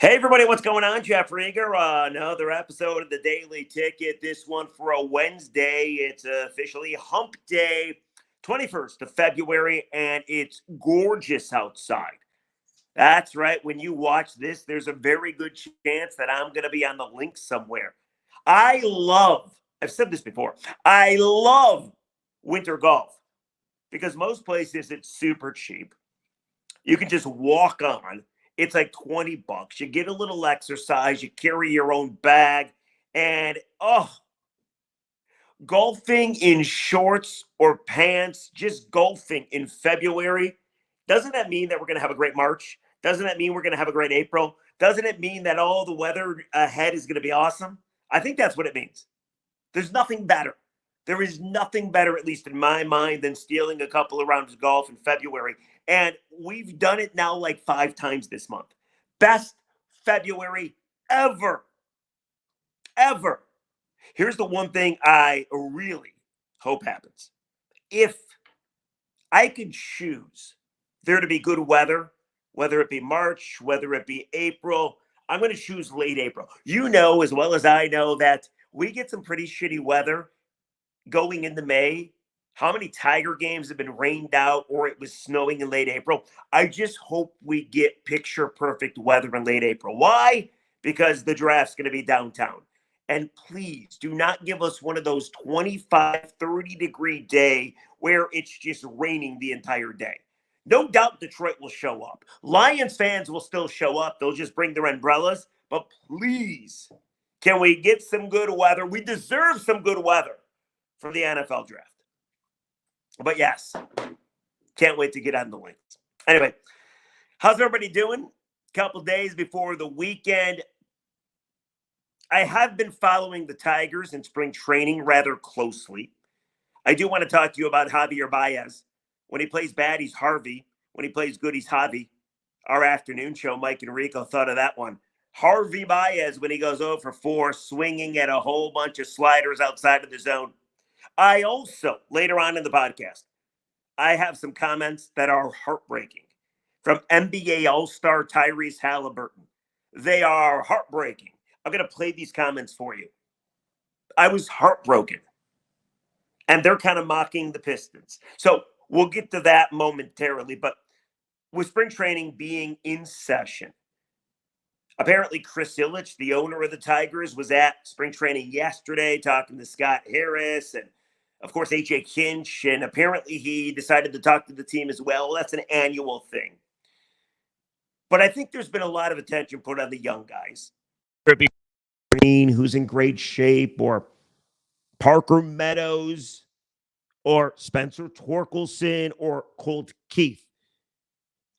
Hey, everybody, what's going on? Jeff Rieger. Another episode of the Daily Ticket. This one for a Wednesday. It's officially Hump Day, 21st of February, and it's gorgeous outside. That's right. When you watch this, there's a very good chance that I'm going to be on the link somewhere. I've said this before, I love winter golf because most places it's super cheap. You can just walk on. It's like 20 bucks. You get a little exercise, you carry your own bag, and golfing in shorts or pants, just golfing in February. Doesn't that mean that we're going to have a great March? Doesn't that mean we're going to have a great April? Doesn't it mean that all the weather ahead is going to be awesome? I think that's what it means. There's nothing better. There is nothing better, at least in my mind, than stealing a couple of rounds of golf in February. And we've done it now like 5 times this month. Best February ever. Ever. Here's the one thing I really hope happens. If I could choose there to be good weather, whether it be March, whether it be April, I'm going to choose late April. You know as well as I know that we get some pretty shitty weather going into May. How many Tiger games have been rained out or it was snowing in late April? I just hope we get picture perfect weather in late April. Why? Because the draft's going to be downtown. And please do not give us one of those 25, 30-degree day where it's just raining the entire day. No doubt Detroit will show up. Lions fans will still show up. They'll just bring their umbrellas. But please, can we get some good weather? We deserve some good weather for the NFL draft. But yes, can't wait to get on the links. Anyway, how's everybody doing? Couple days before the weekend. I have been following the Tigers in spring training rather closely. I do want to talk to you about Javier Baez. When he plays bad, he's Harvey. When he plays good, he's Javi. Our afternoon show, Mike and Rico thought of that one. Harvey Baez when he goes 0 for 4, swinging at a whole bunch of sliders outside of the zone. I also, later on in the podcast, I have some comments that are heartbreaking from NBA All-Star Tyrese Haliburton. They are heartbreaking. I'm going to play these comments for you. I was heartbroken. And they're kind of mocking the Pistons. So we'll get to that momentarily. But with spring training being in session, apparently Chris Ilitch, the owner of the Tigers, was at spring training yesterday talking to Scott Harris and, of course, AJ Kinch. And apparently he decided to talk to the team as well. That's an annual thing. But I think there's been a lot of attention put on the young guys. Green, who's in great shape, or Parker Meadows, or Spencer Torkelson, or Colt Keith.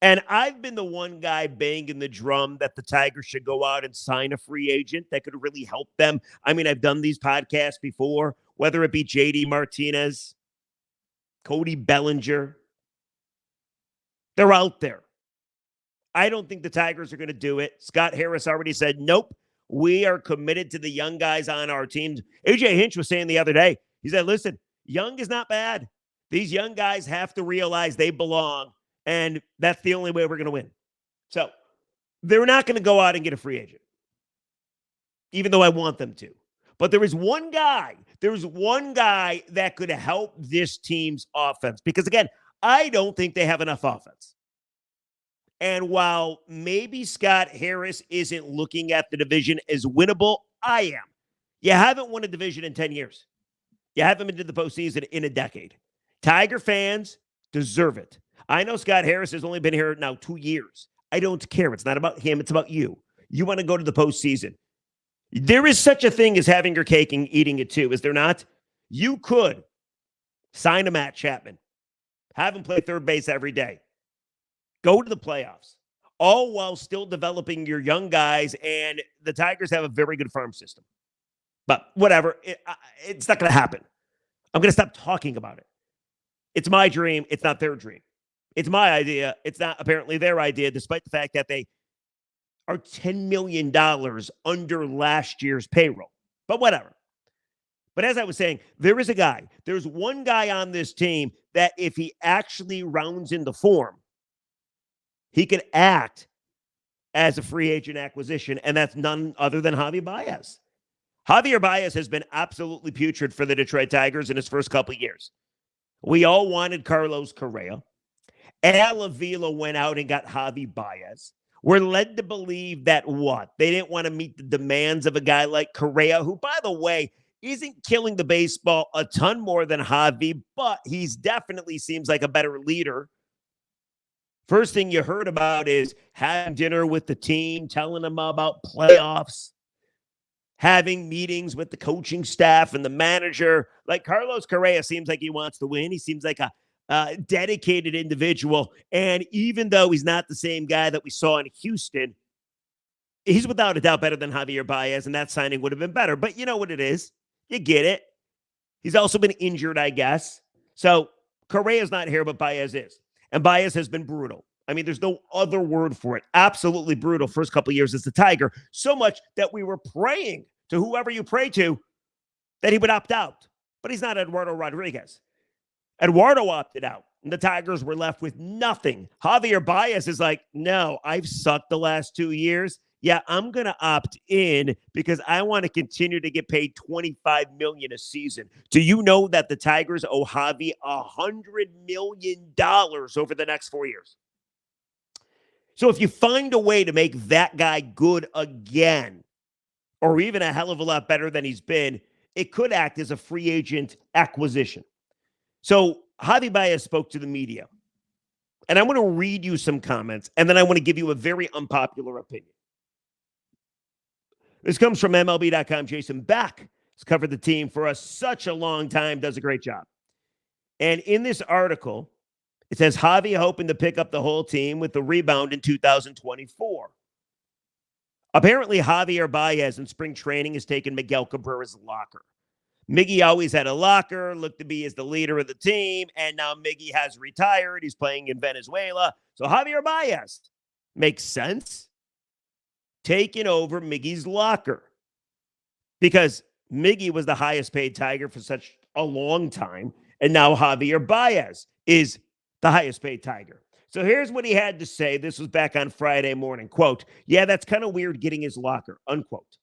And I've been the one guy banging the drum that the Tigers should go out and sign a free agent that could really help them. I mean, I've done these podcasts before, whether it be JD Martinez, Cody Bellinger. They're out there. I don't think the Tigers are going to do it. Scott Harris already said, nope, we are committed to the young guys on our teams. AJ Hinch was saying the other day, he said, listen, young is not bad. These young guys have to realize they belong, and that's the only way we're going to win. So they're not going to go out and get a free agent, even though I want them to. But there's one guy that could help this team's offense. Because, again, I don't think they have enough offense. And while maybe Scott Harris isn't looking at the division as winnable, I am. You haven't won a division in 10 years. You haven't been to the postseason in a decade. Tiger fans deserve it. I know Scott Harris has only been here now 2 years. I don't care. It's not about him. It's about you. You want to go to the postseason. There is such a thing as having your cake and eating it too, is there not? You could sign a Matt Chapman, have him play third base every day, go to the playoffs, all while still developing your young guys, and the Tigers have a very good farm system. But whatever, it's not going to happen. I'm going to stop talking about it. It's my dream. It's not their dream. It's my idea. It's not apparently their idea, despite the fact that they are $10 million under last year's payroll. But whatever. But as I was saying, there's one guy on this team that if he actually rounds into form, he could act as a free agent acquisition, and that's none other than Javier Baez. Javier Baez has been absolutely putrid for the Detroit Tigers in his first couple of years. We all wanted Carlos Correa. Al Avila went out and got Javi Baez. We're led to believe that what? They didn't want to meet the demands of a guy like Correa, who, by the way, isn't killing the baseball a ton more than Javi, but he's definitely seems like a better leader. First thing you heard about is having dinner with the team, telling them about playoffs, having meetings with the coaching staff and the manager. Like Carlos Correa seems like he wants to win. He seems like a dedicated individual. And even though he's not the same guy that we saw in Houston, he's without a doubt better than Javier Baez, and that signing would have been better. But you know what it is. You get it. He's also been injured, I guess. So Correa's not here, but Baez is. And Baez has been brutal. I mean, there's no other word for it. Absolutely brutal first couple of years as the Tiger. So much that we were praying to whoever you pray to that he would opt out. But he's not Eduardo Rodriguez. Eduardo opted out, and the Tigers were left with nothing. Javier Baez is like, no, I've sucked the last 2 years. Yeah, I'm going to opt in because I want to continue to get paid $25 million a season. Do you know that the Tigers owe Javi $100 million over the next 4 years? So if you find a way to make that guy good again, or even a hell of a lot better than he's been, it could act as a free agent acquisition. So Javi Baez spoke to the media, and I want to read you some comments, and then I want to give you a very unpopular opinion. This comes from MLB.com. Jason Beck has covered the team for us such a long time, does a great job. And in this article, it says Javi hoping to pick up the whole team with the rebound in 2024. Apparently, Javier Baez in spring training has taken Miguel Cabrera's locker. Miggy always had a locker, looked to be as the leader of the team, and now Miggy has retired. He's playing in Venezuela. So Javier Baez makes sense. Taking over Miggy's locker because Miggy was the highest paid Tiger for such a long time, and now Javier Baez is the highest paid Tiger. So here's what he had to say. This was back on Friday morning. Quote, yeah, that's kind of weird getting his locker, unquote.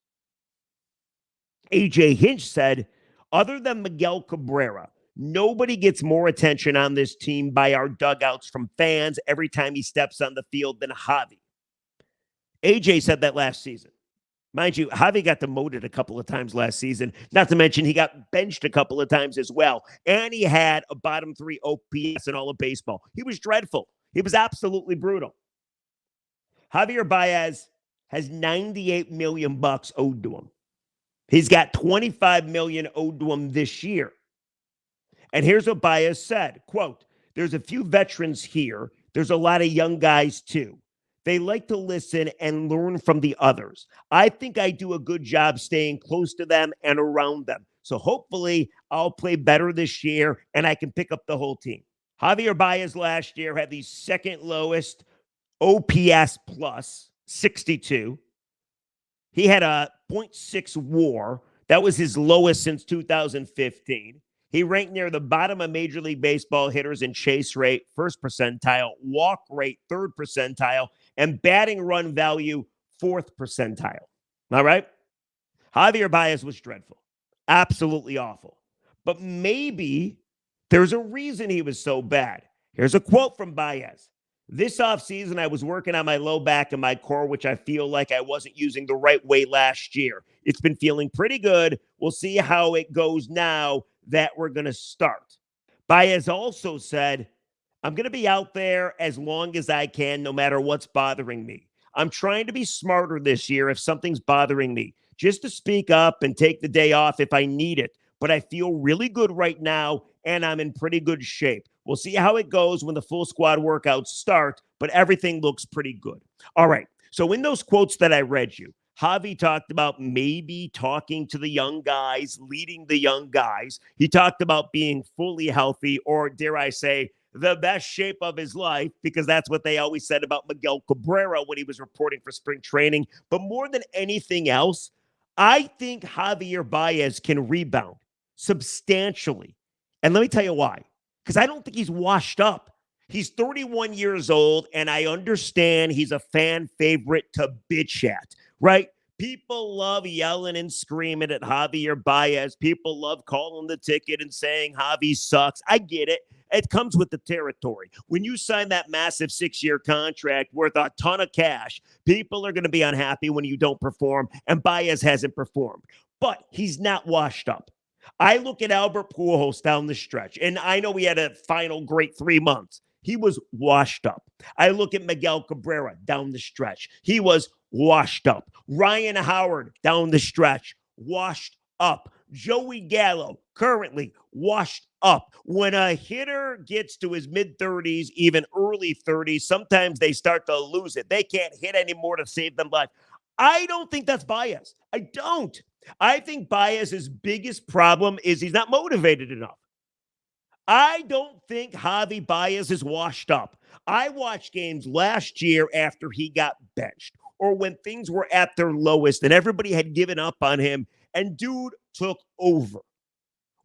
AJ Hinch said, other than Miguel Cabrera, nobody gets more attention on this team by our dugouts from fans every time he steps on the field than Javi. AJ said that last season. Mind you, Javi got demoted a couple of times last season. Not to mention he got benched a couple of times as well. And he had a bottom 3 OPS in all of baseball. He was dreadful. He was absolutely brutal. Javier Baez has $98 million owed to him. He's got $25 million owed to him this year. And here's what Baez said, quote, there's a few veterans here. There's a lot of young guys too. They like to listen and learn from the others. I think I do a good job staying close to them and around them. So hopefully I'll play better this year and I can pick up the whole team. Javier Baez last year had the second lowest OPS plus, 62. He had a .6 WAR. That was his lowest since 2015. He ranked near the bottom of Major League Baseball hitters in chase rate, first percentile, walk rate, third percentile, and batting run value, fourth percentile. All right? Javier Baez was dreadful. Absolutely awful. But maybe there's a reason he was so bad. Here's a quote from Baez. This offseason, I was working on my low back and my core, which I feel like I wasn't using the right way last year. It's been feeling pretty good. We'll see how it goes now that we're going to start. Baez also said, I'm going to be out there as long as I can, no matter what's bothering me. I'm trying to be smarter this year if something's bothering me, just to speak up and take the day off if I need it. But I feel really good right now, and I'm in pretty good shape. We'll see how it goes when the full squad workouts start, but everything looks pretty good. All right, so in those quotes that I read you, Javi talked about maybe talking to the young guys, leading the young guys. He talked about being fully healthy, or dare I say, the best shape of his life, because that's what they always said about Miguel Cabrera when he was reporting for spring training. But more than anything else, I think Javier Baez can rebound substantially. And let me tell you why. Because I don't think he's washed up. He's 31 years old, and I understand he's a fan favorite to bitch at, right? People love yelling and screaming at Javier Baez. People love calling the ticket and saying Javi sucks. I get it. It comes with the territory. When you sign that massive 6-year contract worth a ton of cash, people are going to be unhappy when you don't perform, and Baez hasn't performed. But he's not washed up. I look at Albert Pujols down the stretch, and I know he had a final great 3 months. He was washed up. I look at Miguel Cabrera down the stretch. He was washed up. Ryan Howard down the stretch, washed up. Joey Gallo currently washed up. When a hitter gets to his mid-30s, even early 30s, sometimes they start to lose it. They can't hit anymore to save them life. I don't think that's Baez. I don't. I think Baez's biggest problem is he's not motivated enough. I don't think Javi Baez is washed up. I watched games last year after he got benched or when things were at their lowest and everybody had given up on him, and dude took over.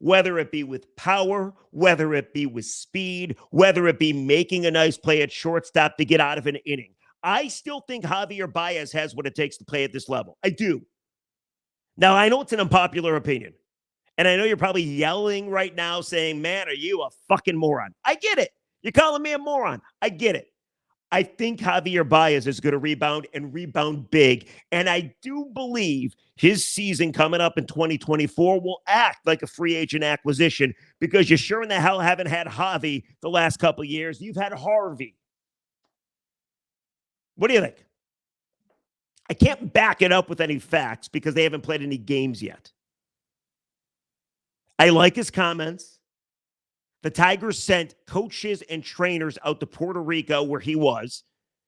Whether it be with power, whether it be with speed, whether it be making a nice play at shortstop to get out of an inning. I still think Javier Baez has what it takes to play at this level. I do. Now, I know it's an unpopular opinion. And I know you're probably yelling right now saying, man, are you a fucking moron? I get it. You're calling me a moron. I get it. I think Javier Baez is going to rebound and rebound big. And I do believe his season coming up in 2024 will act like a free agent acquisition because you sure in the hell haven't had Javi the last couple of years. You've had Harvey. What do you think? I can't back it up with any facts because they haven't played any games yet. I like his comments. The Tigers sent coaches and trainers out to Puerto Rico where he was.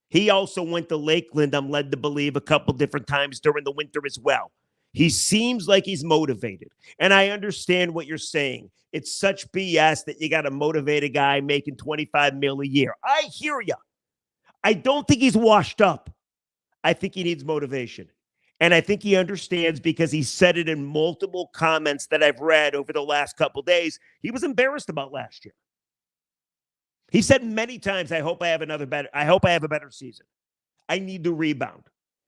He also went to Lakeland, I'm led to believe, a couple different times during the winter as well. He seems like he's motivated. And I understand what you're saying. It's such BS that you got to motivate a guy making $25 million a year. I hear you. I don't think he's washed up. I think he needs motivation. And I think he understands because he said it in multiple comments that I've read over the last couple of days. He was embarrassed about last year. He said many times, I hope I have a better season. I need to rebound.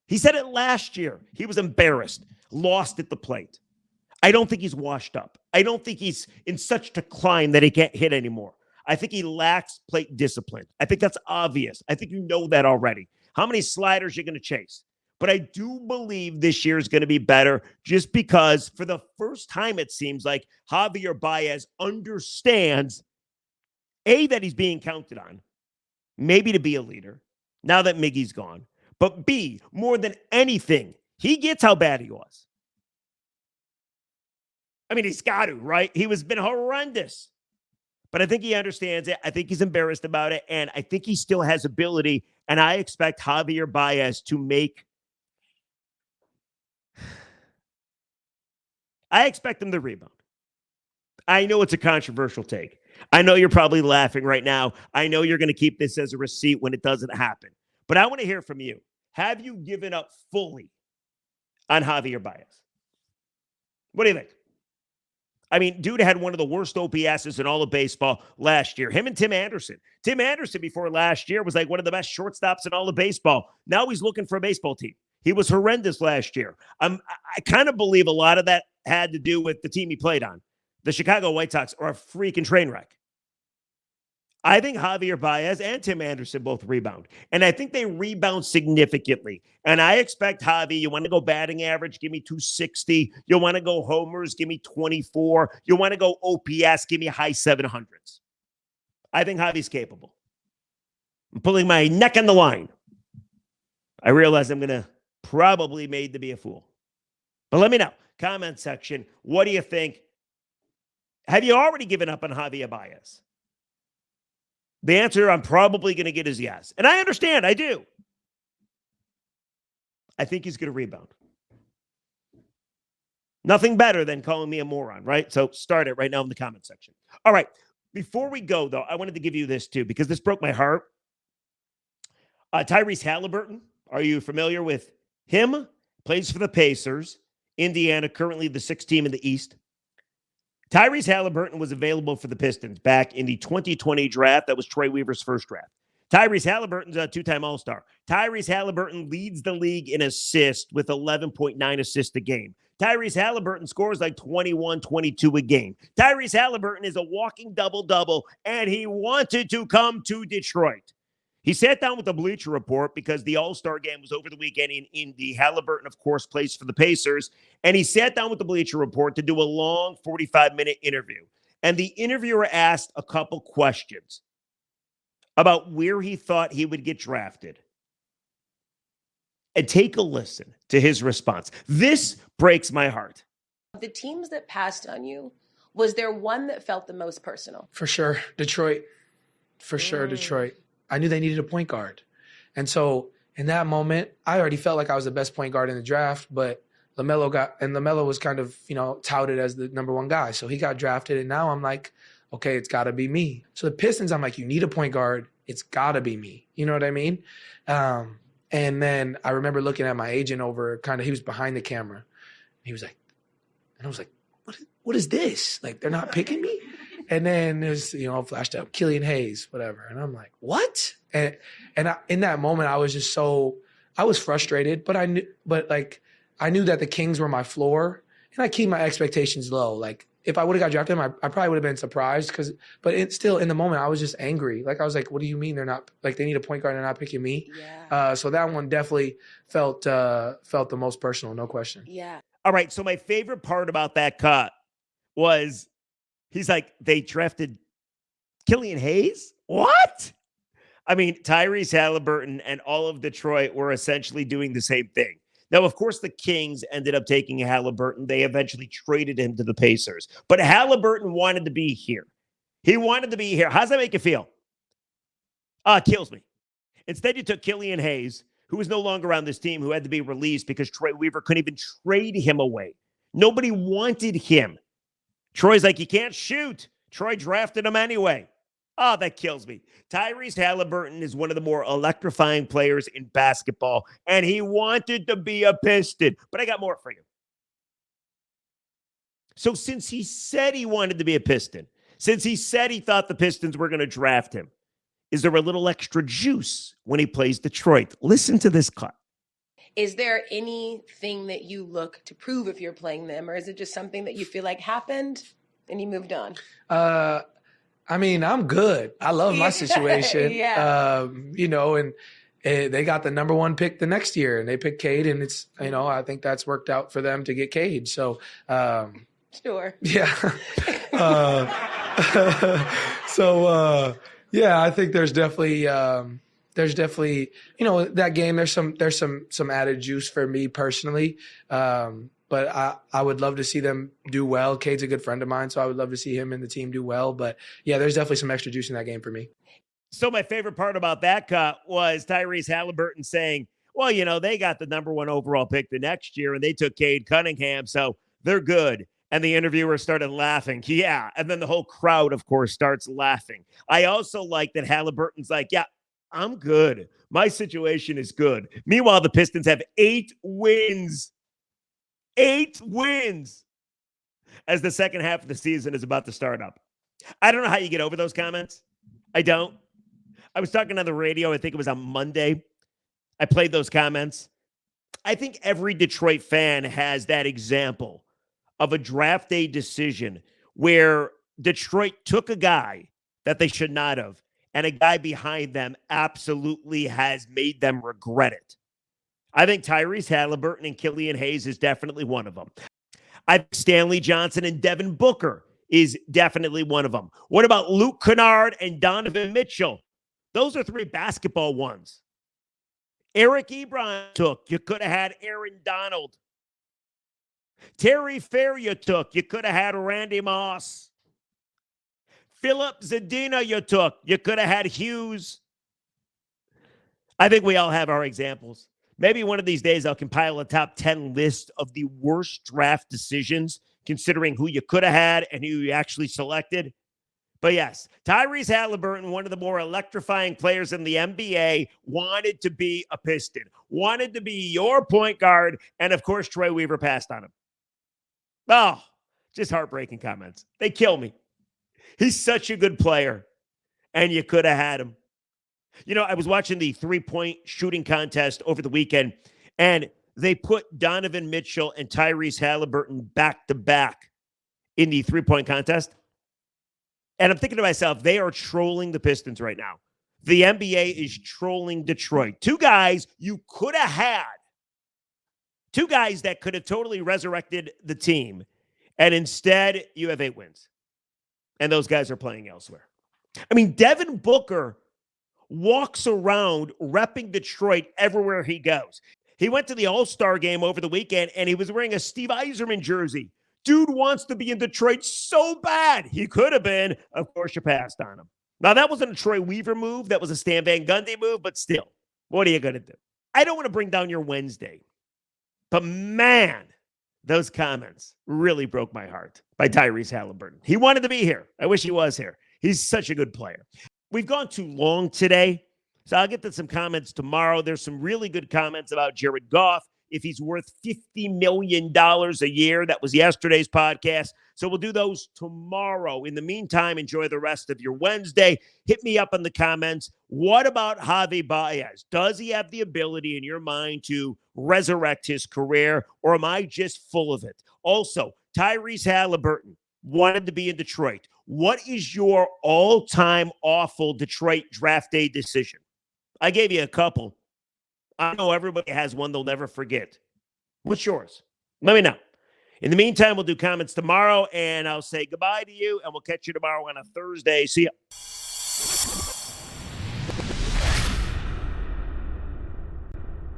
He said it last year. He was embarrassed, lost at the plate. I don't think he's washed up. I don't think he's in such decline that he can't hit anymore. I think he lacks plate discipline. I think that's obvious. I think you know that already. How many sliders you're going to chase? But I do believe this year is going to be better just because for the first time, it seems like Javier Baez understands, A, that he's being counted on, maybe to be a leader now that Miggy's gone. But B, more than anything, he gets how bad he was. I mean, he's got to, right? He was been horrendous. But I think he understands it. I think he's embarrassed about it. And I think he still has ability. And I expect Javier Baez to make... I expect him to rebound. I know it's a controversial take. I know you're probably laughing right now. I know you're going to keep this as a receipt when it doesn't happen. But I want to hear from you. Have you given up fully on Javier Baez? What do you think? I mean, dude had one of the worst OPSs in all of baseball last year. Him and Tim Anderson. Tim Anderson before last year was like one of the best shortstops in all of baseball. Now he's looking for a baseball team. He was horrendous last year. I kind of believe a lot of that had to do with the team he played on. The Chicago White Sox are a freaking train wreck. I think Javier Baez and Tim Anderson both rebound. And I think they rebound significantly. And I expect Javi, you want to go batting average, give me 260. You want to go homers, give me 24. You want to go OPS, give me high 700s. I think Javi's capable. I'm pulling my neck on the line. I realize I'm going to probably made to be a fool. But let me know. Comment section. What do you think? Have you already given up on Javier Baez? The answer I'm probably going to get is yes. And I understand. I do. I think he's going to rebound. Nothing better than calling me a moron, right? So start it right now in the comment section. All right. Before we go, though, I wanted to give you this, too, because this broke my heart. Tyrese Haliburton. Are you familiar with him? Plays for the Pacers. Indiana, currently the 6th team in the East. Tyrese Haliburton was available for the Pistons back in the 2020 draft. That was Troy Weaver's first draft. Tyrese Haliburton's a two-time All-Star. Tyrese Haliburton leads the league in assists with 11.9 assists a game. Tyrese Haliburton scores like 21, 22 a game. Tyrese Haliburton is a walking double-double, and he wanted to come to Detroit. He sat down with the Bleacher Report because the All-Star game was over the weekend in Indy. Haliburton, of course, plays for the Pacers. And he sat down with the Bleacher Report to do a long 45-minute interview. And the interviewer asked a couple questions about where he thought he would get drafted. And take a listen to his response. This breaks my heart. The teams that passed on you, was there one that felt the most personal? For sure, Detroit. For sure, Detroit. I knew they needed a point guard. And so in that moment, I already felt like I was the best point guard in the draft, but LaMelo was kind of, touted as the number one guy. So he got drafted, and now I'm like, okay, it's got to be me. So the Pistons, I'm like, you need a point guard. It's got to be me. You know what I mean? And then I remember looking at my agent he was behind the camera. He was like, and I was like, what is this? Like, they're not picking me? And then there's, flashed up Killian Hayes, whatever. And I'm like, what? And in that moment, I was just I was frustrated, but I knew that the Kings were my floor, and I keep my expectations low. Like, if I would have got drafted, I probably would have been surprised but still in the moment, I was just angry. Like, I was like, what do you mean they're not, like, they need a point guard and they're not picking me? Yeah. So that one definitely felt the most personal, no question. Yeah. All right. So my favorite part about that cut was he's like, they drafted Killian Hayes? What? I mean, Tyrese Haliburton and all of Detroit were essentially doing the same thing. Now, of course, the Kings ended up taking Haliburton. They eventually traded him to the Pacers. But Haliburton wanted to be here. He wanted to be here. How's that make you feel? Kills me. Instead, you took Killian Hayes, who was no longer on this team, who had to be released because Troy Weaver couldn't even trade him away. Nobody wanted him. Troy's like, you can't shoot. Troy drafted him anyway. Oh, that kills me. Tyrese Haliburton is one of the more electrifying players in basketball, and he wanted to be a Piston. But I got more for you. So since he said he wanted to be a Piston, since he said he thought the Pistons were going to draft him, is there a little extra juice when he plays Detroit? Listen to this cut. Is there anything that you look to prove if you're playing them, or is it just something that you feel like happened and you moved on? I mean, I'm good. I love my situation. Yeah. And they got the number one pick the next year, and they picked Cade, and it's, I think that's worked out for them to get Cade. So, sure. Yeah. Yeah, I think there's definitely that game. There's some added juice for me personally. But I would love to see them do well. Cade's a good friend of mine, so I would love to see him and the team do well. But yeah, there's definitely some extra juice in that game for me. So my favorite part about that cut was Tyrese Haliburton saying, well, they got the number one overall pick the next year, and they took Cade Cunningham, so they're good. And the interviewer started laughing. Yeah. And then the whole crowd, of course, starts laughing. I also like that Haliburton's like, yeah, I'm good. My situation is good. Meanwhile, the Pistons have 8 wins. 8 wins as the second half of the season is about to start up. I don't know how you get over those comments. I don't. I was talking on the radio. I think it was on Monday. I played those comments. I think every Detroit fan has that example of a draft day decision where Detroit took a guy that they should not have, and a guy behind them absolutely has made them regret it. I think Tyrese Haliburton and Killian Hayes is definitely one of them. I think Stanley Johnson and Devin Booker is definitely one of them. What about Luke Kennard and Donovan Mitchell? Those are 3 basketball ones. Eric Ebron took. You could have had Aaron Donald. Terry Fair you took. You could have had Randy Moss. Philip Zadina you took. You could have had Hughes. I think we all have our examples. Maybe one of these days I'll compile a top 10 list of the worst draft decisions, considering who you could have had and who you actually selected. But yes, Tyrese Haliburton, one of the more electrifying players in the NBA, wanted to be a Piston, wanted to be your point guard, and of course, Troy Weaver passed on him. Oh, Just heartbreaking comments. They kill me. He's such a good player, and you could have had him. You know, I was watching the three-point shooting contest over the weekend, and they put Donovan Mitchell and Tyrese Haliburton back-to-back in the three-point contest. And I'm thinking to myself, they are trolling the Pistons right now. The NBA is trolling Detroit. Two guys you could have had. Two guys that could have totally resurrected the team. And instead, you have 8 wins. And those guys are playing elsewhere. I mean, Devin Booker walks around repping Detroit everywhere he goes. He went to the All-Star game over the weekend, and he was wearing a Steve Yzerman jersey. Dude wants to be in Detroit so bad. He could have been. Of course, you passed on him. Now, that wasn't a Troy Weaver move. That was a Stan Van Gundy move, but still, what are you going to do? I don't want to bring down your Wednesday, but man, those comments really broke my heart by Tyrese Haliburton. He wanted to be here. I wish he was here. He's such a good player. We've gone too long today, so I'll get to some comments tomorrow. There's some really good comments about Jared Goff, if he's worth $50 million a year. That was yesterday's podcast. So we'll do those tomorrow. In the meantime, enjoy the rest of your Wednesday. Hit me up in the comments. What about Javier Baez? Does he have the ability in your mind to resurrect his career, or am I just full of it? Also, Tyrese Haliburton wanted to be in Detroit. What is your all-time awful Detroit draft day decision? I gave you a couple. I know everybody has one they'll never forget. What's yours? Let me know. In the meantime, we'll do comments tomorrow, and I'll say goodbye to you, and we'll catch you tomorrow on a Thursday. See ya.